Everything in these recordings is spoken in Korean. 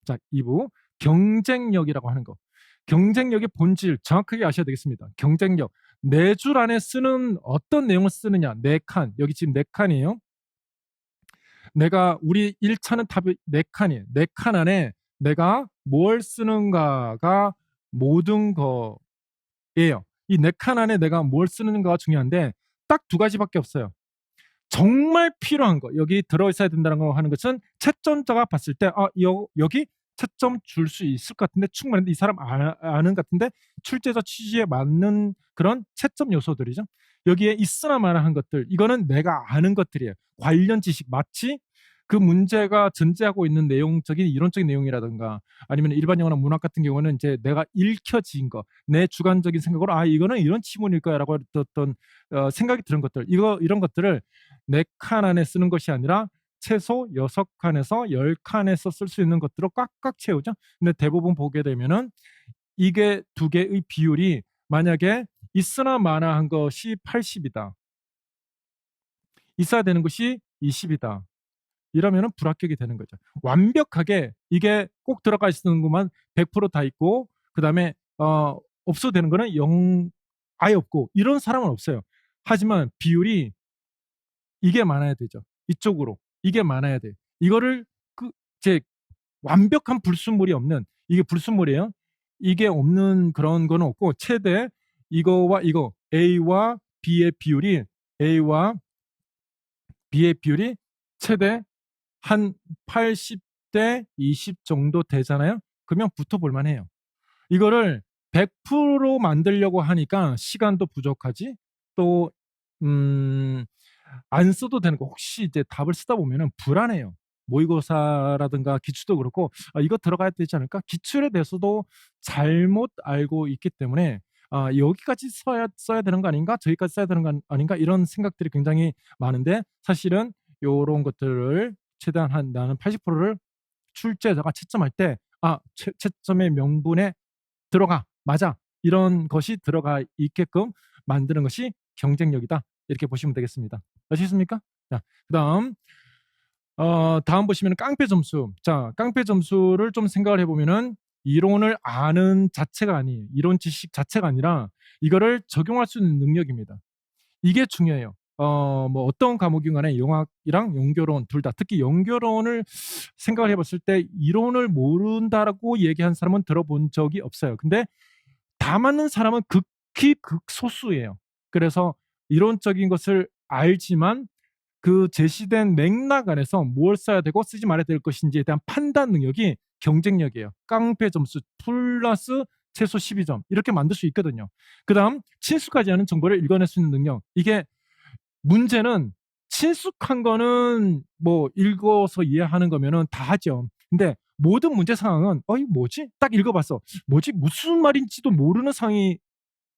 자, 2부 경쟁력이라고 하는 거. 경쟁력의 본질 정확하게 아셔야 되겠습니다. 경쟁력. 네 줄 안에 쓰는 어떤 내용을 쓰느냐. 네 칸. 여기 지금 네 칸이에요. 내가 우리 1차는 답이 네 칸이에요. 네 칸 안에 내가 뭘 쓰는가가 모든 거예요. 이 네 칸 안에 내가 뭘 쓰는가가 중요한데 딱 두 가지밖에 없어요. 정말 필요한 거, 여기 들어있어야 된다는 거 하는 것은 채점자가 봤을 때 여기 채점 줄 수 있을 것 같은데 충분한데 이 사람 아는 것 같은데 출제자 취지에 맞는 그런 채점 요소들이죠. 여기에 있으나 마나한 것들, 이거는 내가 아는 것들이에요. 관련 지식, 마치 그 문제가 전제하고 있는 내용적인 이론적인 내용이라든가 아니면 일반 영어나 문학 같은 경우는 이제 내가 읽혀진 거, 내 주관적인 생각으로 이거는 이런 지문일 거야라고 어떤 생각이 드는 것들, 이런 것들을 네 칸 안에 쓰는 것이 아니라 최소 6칸에서 10칸에서 쓸 수 있는 것들을 꽉꽉 채우죠. 근데 대부분 보게 되면은 이게 두 개의 비율이 만약에 있으나 마나한 것이 80이다. 있어야 되는 것이 20이다. 이러면은 불합격이 되는 거죠. 완벽하게 이게 꼭 들어가 있는 것만 100%다 있고 그다음에 없어도 되는 거는 0 아예 없고 이런 사람은 없어요. 하지만 비율이 이게 많아야 되죠. 이쪽으로 이게 많아야 돼. 이거를 제 완벽한 불순물이 없는, 이게 불순물이에요. 이게 없는 그런 거는 없고 최대 이거와 이거 A와 B의 비율이 A와 B의 비율이 최대 한 80대 20 정도 되잖아요. 그러면 붙어볼 만해요. 이거를 100% 만들려고 하니까 시간도 부족하지. 또 안 써도 되는 거, 혹시 이제 답을 쓰다 보면은 불안해요. 모의고사라든가 기출도 그렇고 이거 들어가야 되지 않을까? 기출에 대해서도 잘못 알고 있기 때문에 여기까지 써야 되는 거 아닌가? 저기까지 써야 되는 거 아닌가? 이런 생각들이 굉장히 많은데 사실은 이런 것들을 최대한 나는 80%를 출제자가 채점할 때 채점의 명분에 들어가, 맞아, 이런 것이 들어가 있게끔 만드는 것이 경쟁력이다, 이렇게 보시면 되겠습니다. 아시겠습니까? 자, 다음 보시면 깡패 점수. 자, 깡패 점수를 좀 생각을 해보면은 이론을 아는 자체가 아니에요. 이론 지식 자체가 아니라 이거를 적용할 수 있는 능력입니다. 이게 중요해요. 뭐 어떤 과목인 간에 영학이랑 연결론 둘 다, 특히 연결론을 생각을 해봤을 때 이론을 모른다라고 얘기한 사람은 들어본 적이 없어요. 근데 다 맞는 사람은 극히 극소수예요. 그래서 이론적인 것을 알지만 그 제시된 맥락 안에서 뭘 써야 되고 쓰지 말아야 될 것인지에 대한 판단 능력이 경쟁력이에요. 깡패 점수 플러스 최소 12점 이렇게 만들 수 있거든요. 그 다음 친숙하지 않은 정보를 읽어낼 수 있는 능력. 이게 문제는 친숙한 거는 뭐 읽어서 이해하는 거면은 다 하죠. 근데 모든 문제 상황은 이거 뭐지? 딱 읽어봤어. 뭐지? 무슨 말인지도 모르는 상황이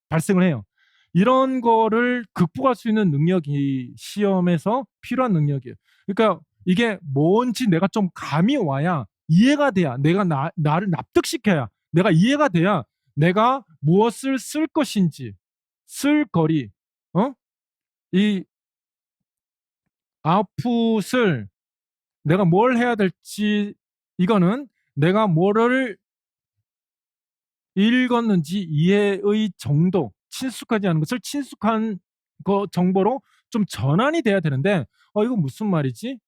발생을 해요. 이런 거를 극복할 수 있는 능력이 시험에서 필요한 능력이에요. 그러니까 이게 뭔지 내가 좀 감이 와야, 이해가 돼야, 내가 나를 납득시켜야, 내가 이해가 돼야 내가 무엇을 쓸 것인지, 쓸 거리, 이 아웃풋을 내가 뭘 해야 될지, 이거는 내가 뭐를 읽었는지 이해의 정도, 친숙하지 않은 것을 친숙한 정보로 좀 전환이 돼야 되는데 이거 무슨 말이지?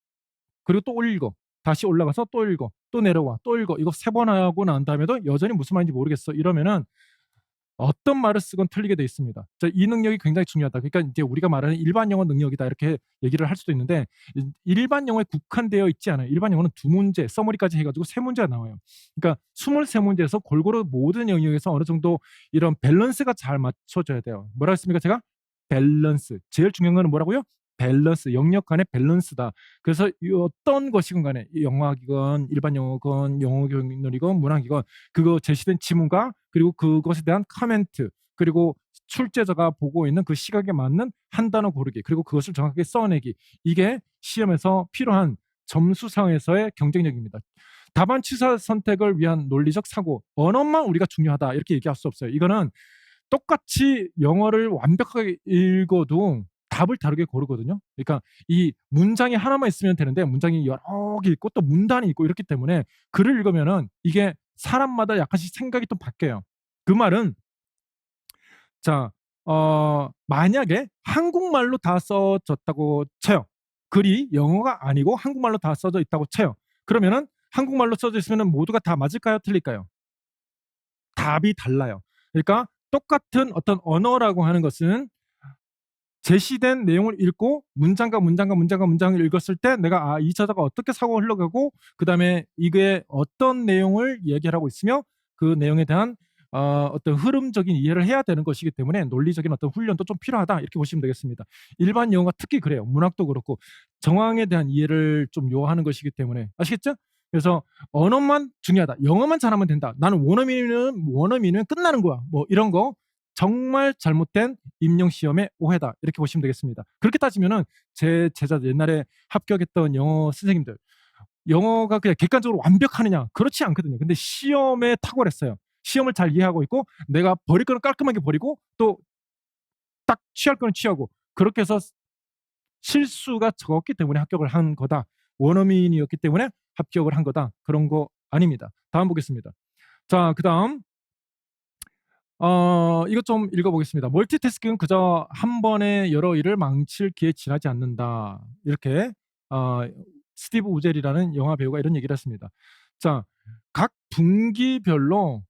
그리고 또 읽어. 다시 올라가서 또 읽어. 또 내려와. 또 읽어. 이거 3번 하고 난 다음에도 여전히 무슨 말인지 모르겠어. 이러면은 어떤 말을 쓰건 틀리게 돼 있습니다. 이 능력이 굉장히 중요하다. 그러니까 이제 우리가 말하는 일반 영어 능력이다, 이렇게 얘기를 할 수도 있는데 일반 영어에 국한되어 있지 않아요. 일반 영어는 2문제, 서머리까지 해가지고 3문제가 나와요. 그러니까 23문제에서 골고루 모든 영역에서 어느 정도 이런 밸런스가 잘 맞춰져야 돼요. 뭐라 했습니까? 제가 밸런스. 제일 중요한 거는 뭐라고요? 밸런스, 영역 간의 밸런스다. 그래서 어떤 것이건 간에 영어학이건 일반 영어건 영어 교육이건 문학이건 그거 제시된 지문과 그리고 그것에 대한 코멘트, 그리고 출제자가 보고 있는 그 시각에 맞는 한 단어 고르기, 그리고 그것을 정확하게 써내기, 이게 시험에서 필요한 점수상에서의 경쟁력입니다. 답안 취사 선택을 위한 논리적 사고, 언어만 우리가 중요하다 이렇게 얘기할 수 없어요. 이거는 똑같이 영어를 완벽하게 읽어도 답을 다르게 고르거든요. 그러니까 이 문장이 하나만 있으면 되는데 문장이 여러 개 있고 또 문단이 있고 이렇기 때문에 글을 읽으면은 이게 사람마다 약간씩 생각이 또 바뀌어요. 그 말은 자, 만약에 한국말로 다 써졌다고 쳐요. 글이 영어가 아니고 한국말로 다 써져 있다고 쳐요. 그러면은 한국말로 써져 있으면 모두가 다 맞을까요? 틀릴까요? 답이 달라요. 그러니까 똑같은 어떤 언어라고 하는 것은 제시된 내용을 읽고 문장을 읽었을 때 내가 이 저자가 어떻게 사고가 흘러가고 그다음에 이게 어떤 내용을 얘기하고 있으며 그 내용에 대한 어떤 흐름적인 이해를 해야 되는 것이기 때문에 논리적인 어떤 훈련도 좀 필요하다 이렇게 보시면 되겠습니다. 일반 영어가 특히 그래요. 문학도 그렇고 정황에 대한 이해를 좀 요하는 것이기 때문에 아시겠죠? 그래서 언어만 중요하다. 영어만 잘하면 된다. 나는 원어민이면 끝나는 거야. 뭐 이런 거 정말 잘못된 임용 시험의 오해다 이렇게 보시면 되겠습니다. 그렇게 따지면은 제 제자 옛날에 합격했던 영어 선생님들 영어가 그냥 객관적으로 완벽하느냐 그렇지 않거든요. 근데 시험에 탁월했어요. 시험을 잘 이해하고 있고 내가 버릴 거는 깔끔하게 버리고 또 딱 취할 거는 취하고 그렇게 해서 실수가 적었기 때문에 합격을 한 거다. 원어민이었기 때문에 합격을 한 거다. 그런 거 아닙니다. 다음 보겠습니다. 자, 그다음 이것 좀 읽어보겠습니다. 멀티태스킹은 그저 한 번에 여러 일을 망칠 기에 지나지 않는다. 이렇게 어, 스티브 우젤이라는 영화 배우가 이런 얘기를 했습니다. 자, 각 분기별로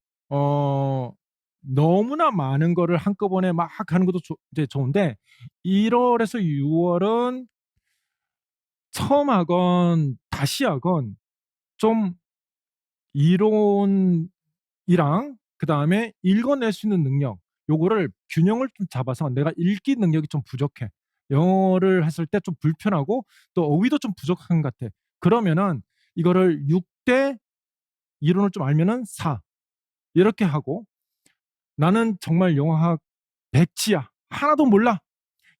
너무나 많은 거를 한꺼번에 막 하는 것도 이제 좋은데 1월에서 6월은 처음 하건 다시 하건 좀 이론이랑 그다음에 읽어낼 수 있는 능력 요거를 균형을 좀 잡아서 내가 읽기 능력이 좀 부족해. 영어를 했을 때 좀 불편하고 또 어휘도 좀 부족한 것 같아. 그러면은 이거를 6대 이론을 좀 알면은 4 이렇게 하고 나는 정말 영어학 백지야. 하나도 몰라.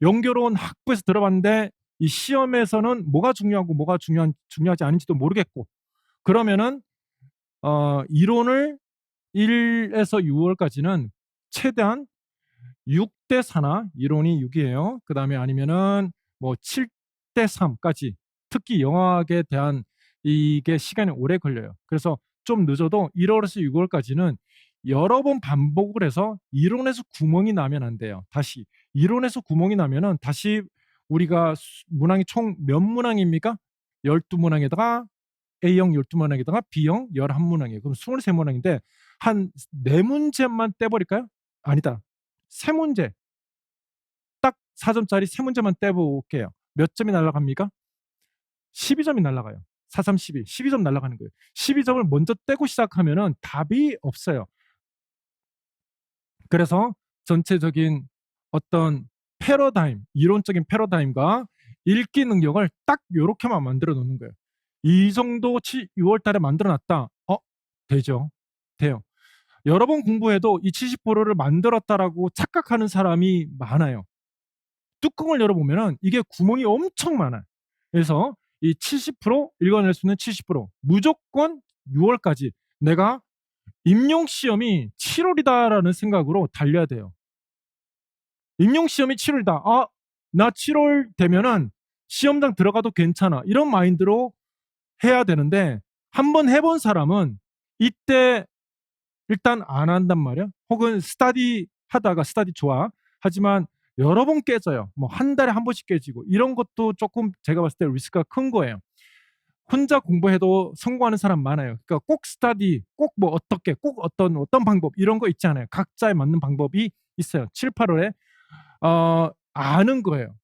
영교로운 학부에서 들어봤는데 이 시험에서는 뭐가 중요하고 뭐가 중요하지 않은지도 모르겠고 그러면은 이론을 1에서 6월까지는 최대한 6대 4나 이론이 6이에요. 그 다음에 아니면은 뭐 7대 3까지 특히 영어학에 대한 이게 시간이 오래 걸려요. 그래서 좀 늦어도 1월에서 6월까지는 여러 번 반복을 해서 이론에서 구멍이 나면 안 돼요. 다시 이론에서 구멍이 나면은 다시 우리가 문항이 총 몇 문항입니까? 12문항에다가 A형 12문항에다가 B형 11문항이에요. 그럼 23문항인데 한 4문제만 떼버릴까요? 아니다. 3문제. 딱 4점짜리 3문제만 떼볼게요. 몇 점이 날아갑니까? 12점이 날아가요. 4, 3, 12. 12점 날아가는 거예요. 12점을 먼저 떼고 시작하면은 답이 없어요. 그래서 전체적인 어떤 패러다임, 이론적인 패러다임과 읽기 능력을 딱 요렇게만 만들어 놓는 거예요. 이 정도 6월 달에 만들어 놨다. 되죠. 돼요. 여러 번 공부해도 이 70%를 만들었다라고 착각하는 사람이 많아요. 뚜껑을 열어보면은 이게 구멍이 엄청 많아요. 그래서 이 70% 읽어낼 수 있는 70% 무조건 6월까지 내가 임용 시험이 7월이다라는 생각으로 달려야 돼요. 임용 시험이 7월이다. 나 7월 되면은 시험장 들어가도 괜찮아. 이런 마인드로 해야 되는데 한번 해본 사람은 이때 일단 안 한단 말이야. 혹은 스타디 하다가 스타디 좋아. 하지만 여러 번 깨져요. 뭐 한 달에 한 번씩 깨지고 이런 것도 조금 제가 봤을 때 리스크가 큰 거예요. 혼자 공부해도 성공하는 사람 많아요. 그러니까 꼭 스타디, 꼭 뭐 어떻게, 꼭 어떤 방법 이런 거 있지 않아요. 각자에 맞는 방법이 있어요. 7, 8월에 아는 거예요.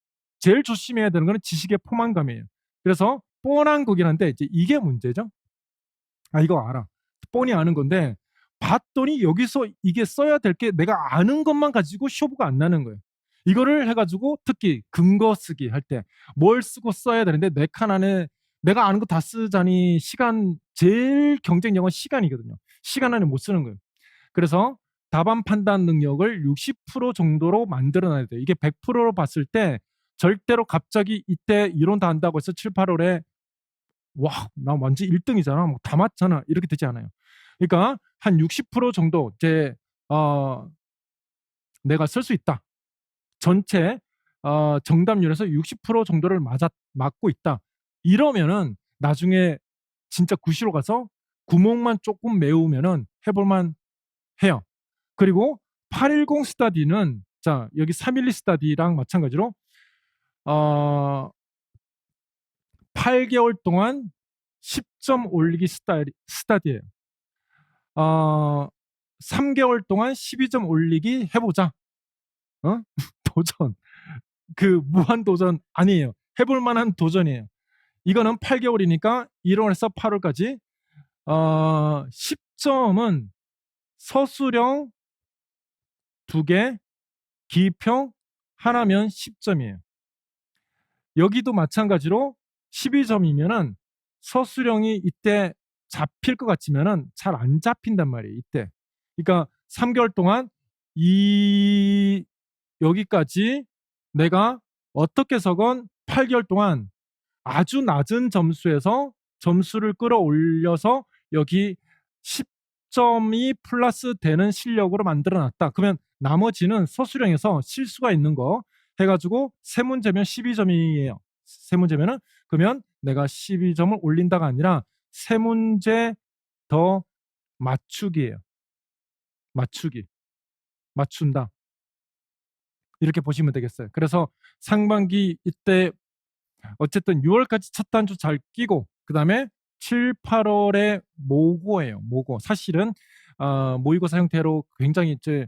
제일 조심해야 되는 거는 지식의 포만감이에요. 그래서 뻔한 거긴 한데 이제 이게 문제죠. 이거 알아. 뻔히 아는 건데 봤더니 여기서 이게 써야 될 게 내가 아는 것만 가지고 쇼부가 안 나는 거예요. 이거를 해가지고 특히 근거 쓰기 할 때 뭘 쓰고 써야 되는데 네 칸 안에 내가 아는 거 다 쓰자니 시간 제일 경쟁력은 시간이거든요. 시간 안에 못 쓰는 거예요. 그래서 답안 판단 능력을 60% 정도로 만들어놔야 돼요. 이게 100%로 봤을 때 절대로 갑자기 이때 이론 다 한다고 해서 7, 8월에 와, 나 완전 1등이잖아. 뭐 다 맞잖아. 이렇게 되지 않아요. 그러니까 한 60% 정도 이제 내가 쓸 수 있다. 전체 정답률에서 60% 정도를 맞고 있다. 이러면은 나중에 진짜 구시로 가서 구멍만 조금 메우면은 해볼만 해요. 그리고 810 스타디는 자 여기 312 스타디랑 마찬가지로 어, 8개월 동안 10점 올리기 스타디예요. 3개월 동안 12점 올리기 해보자. 어? 도전. 그 무한 도전 아니에요. 해볼 만한 도전이에요. 이거는 8개월이니까 1월에서 8월까지 10점은 서술형 2개, 기평 하나면 10점이에요. 여기도 마찬가지로 12점이면은 서술형이 이때 잡힐 것 같지만은 잘 안 잡힌단 말이에요. 이때. 그러니까 3개월 동안 이 여기까지 내가 어떻게 해서건 8개월 동안 아주 낮은 점수에서 점수를 끌어올려서 여기 10점이 플러스 되는 실력으로 만들어 놨다. 그러면 나머지는 서술형에서 실수가 있는 거 해가지고 세 문제면 12점이에요. 세 문제면은 그러면 내가 12점을 올린다가 아니라 세 문제 더 맞추기예요. 맞추기. 맞춘다. 이렇게 보시면 되겠어요. 그래서 상반기 이때 어쨌든 6월까지 첫 단주 잘 끼고 그다음에 7, 8월에 모고예요. 모고. 사실은 모의고사 형태로 굉장히 이제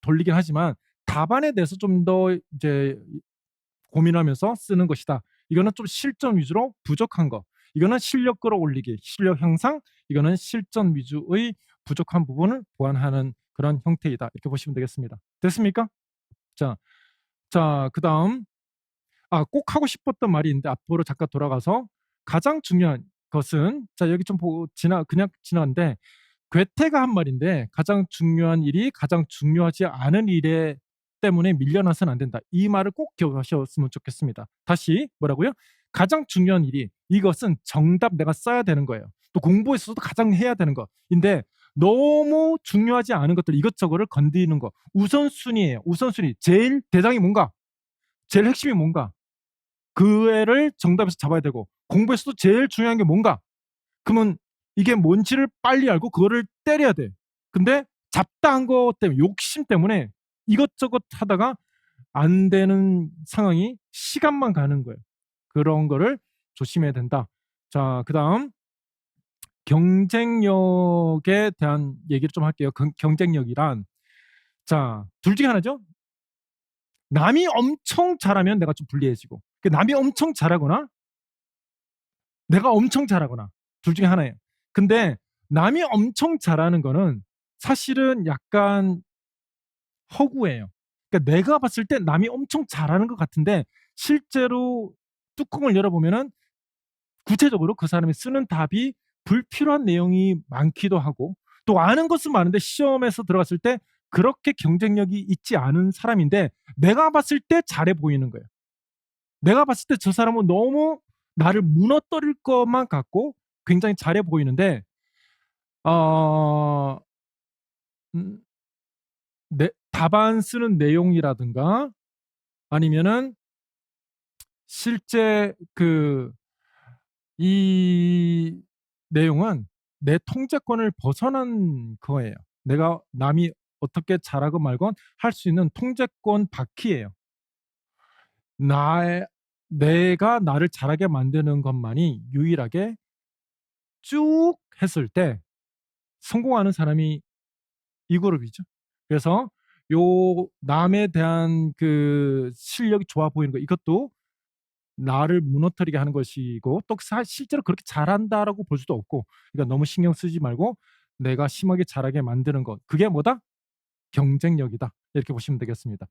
돌리긴 하지만 답안에 대해서 좀 더 이제 고민하면서 쓰는 것이다. 이거는 좀 실전 위주로 부족한 거. 이거는 실력 끌어올리기, 실력 향상. 이거는 실전 위주의 부족한 부분을 보완하는 그런 형태이다. 이렇게 보시면 되겠습니다. 됐습니까? 자, 그다음 꼭 하고 싶었던 말이 있는데 앞으로 잠깐 돌아가서 가장 중요한 것은 자 여기 좀 보고 그냥 지나는데 괴테가 한 말인데 가장 중요한 일이 가장 중요하지 않은 일에 때문에 밀려나서는 안 된다. 이 말을 꼭 기억하셨으면 좋겠습니다. 다시 뭐라고요? 가장 중요한 일이 이것은 정답 내가 써야 되는 거예요. 또 공부에서도 가장 해야 되는 거인데 너무 중요하지 않은 것들 이것저것을 건드리는 거 우선순위예요. 우선순위 제일 대상이 뭔가 제일 핵심이 뭔가 그 애를 정답에서 잡아야 되고 공부에서도 제일 중요한 게 뭔가 그러면 이게 뭔지를 빨리 알고 그거를 때려야 돼. 근데 잡다 한 것 때문에 욕심 때문에 이것저것 하다가 안 되는 상황이 시간만 가는 거예요. 그런 거를 조심해야 된다. 자, 그다음 경쟁력에 대한 얘기를 좀 할게요. 경쟁력이란 자, 둘 중에 하나죠. 남이 엄청 잘하면 내가 좀 불리해지고 남이 엄청 잘하거나 내가 엄청 잘하거나 둘 중에 하나예요. 근데 남이 엄청 잘하는 거는 사실은 약간 허구예요. 그러니까 내가 봤을 때 남이 엄청 잘하는 것 같은데 실제로 뚜껑을 열어보면은 구체적으로 그 사람이 쓰는 답이 불필요한 내용이 많기도 하고 또 아는 것은 많은데 시험에서 들어갔을 때 그렇게 경쟁력이 있지 않은 사람인데 내가 봤을 때 잘해 보이는 거예요. 내가 봤을 때 저 사람은 너무 나를 무너뜨릴 것만 같고 굉장히 잘해 보이는데 어, 음, 답안 쓰는 내용이라든가 아니면은 실제 이 내용은 내 통제권을 벗어난 거예요. 내가 남이 어떻게 잘하건 말건 할 수 있는 통제권 바퀴예요. 내가 나를 잘하게 만드는 것만이 유일하게 쭉 했을 때 성공하는 사람이 이 그룹이죠. 그래서 요 남에 대한 그 실력이 좋아 보이는 거 이것도 나를 무너뜨리게 하는 것이고 또 실제로 그렇게 잘한다라고 볼 수도 없고 그러니까 너무 신경 쓰지 말고 내가 심하게 잘하게 만드는 것 그게 뭐다? 경쟁력이다. 이렇게 보시면 되겠습니다.